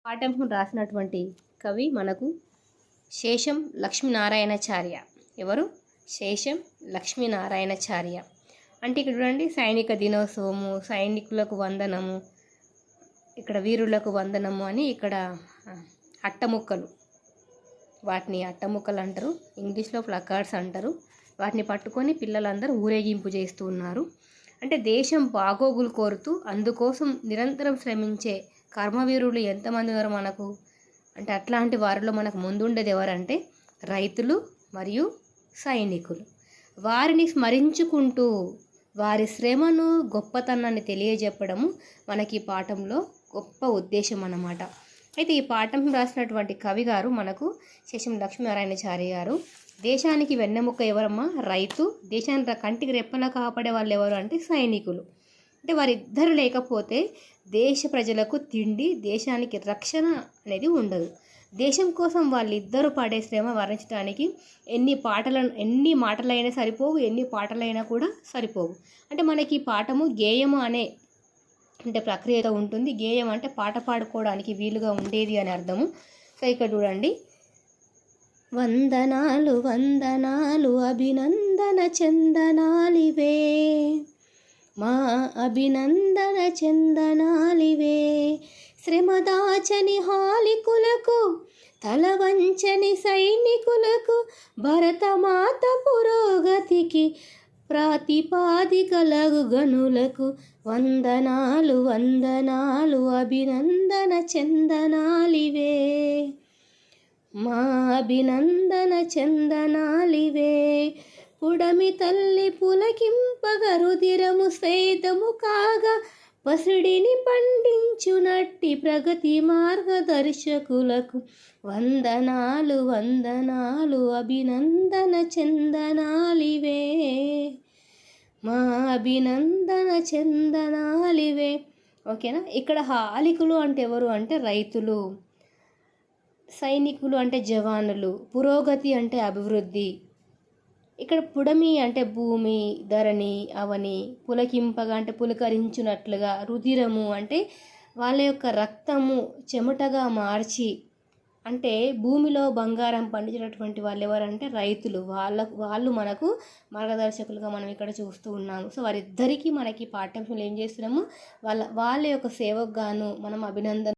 పాఠ్యాంశం రాసినటువంటి కవి మనకు శేషం లక్ష్మీనారాయణాచార్య. ఎవరు? శేషం లక్ష్మీనారాయణాచార్య. అంటే ఇక్కడ చూడండి, సైనిక దినోత్సవము, సైనికులకు వందనము, ఇక్కడ వీరులకు వందనము అని ఇక్కడ అట్టముక్కలు, వాటిని అట్టముక్కలు అంటారు, ఇంగ్లీష్లో ప్లకార్డ్స్ అంటారు. వాటిని పట్టుకొని పిల్లలందరూ ఊరేగింపు చేస్తూ ఉన్నారు. అంటే దేశం బాగోగులు కోరుతూ అందుకోసం నిరంతరం శ్రమించే కర్మవీరులు ఎంతమంది ఉన్నారు మనకు అంటే, అట్లాంటి వారిలో మనకు ముందుండేది ఎవరంటే రైతులు మరియు సైనికులు. వారిని స్మరించుకుంటూ వారి శ్రమను, గొప్పతనాన్ని తెలియజెప్పడము మనకి ఈ పాఠంలో గొప్ప ఉద్దేశం అన్నమాట. అయితే ఈ పాఠం రాసినటువంటి కవి గారు మనకు శేషం లక్ష్మీనారాయణాచార్య గారు. దేశానికి వెన్నెముక ఎవరమ్మా? రైతు. దేశాన్ని కంటికి రెప్పలా కాపాడే వాళ్ళు ఎవరు అంటే సైనికులు. అంటే వారిద్దరు లేకపోతే దేశ ప్రజలకు తిండి, దేశానికి రక్షణ అనేది ఉండదు. దేశం కోసం వాళ్ళిద్దరూ పడే శ్రమ వర్ణించడానికి ఎన్ని మాటలైనా సరిపోవు, ఎన్ని పాటలైనా కూడా సరిపోవు. అంటే మనకి ఈ పాఠము గేయము అనే అంటే ప్రక్రియతో ఉంటుంది. గేయం అంటే పాట పాడుకోవడానికి వీలుగా ఉండేది అని అర్థము. సో ఇక్కడ చూడండి, వందనాలు వందనాలు అభినందన చందనాలివే, మా అభినందన చందనాలివే, శ్రమదాచని హాలికులకు, తలవంచని సైనికులకు, భరతమాత పురోగతికి ప్రాతిపాదికలగు గనులకు వందనాలు వందనాలు అభినందన చందనాలివే, మా అభినందన చందనాలివే. పుడమి తల్లి పులకింపగ రుధిరము స్వేదము కాగా, పసిడిని పండించునట్టి ప్రగతి మార్గదర్శకులకు వందనాలు వందనాలు అభినందన చందనాలివే, మా అభినందన చందనాలివే. ఓకేనా? ఇక్కడ హాలికులు అంటే ఎవరు అంటే రైతులు, సైనికులు అంటే జవానులు, పురోగతి అంటే అభివృద్ధి. ఇక్కడ పుడమి అంటే భూమి, ధరణి, అవని, పులకింపగా అంటే పులకరించున్నట్లుగా, రుధిరము అంటే వాళ్ళ యొక్క రక్తము చెమటగా మార్చి అంటే భూమిలో బంగారం పండించినటువంటి వాళ్ళు ఎవరంటే రైతులు. వాళ్ళు మనకు మార్గదర్శకులుగా మనం ఇక్కడ చూస్తూ ఉన్నాము. సో వారిద్దరికీ మనకి పాఠ్యాంశంలో ఏం చేస్తున్నాము, వాళ్ళ యొక్క సేవకు గాను మనం అభినందన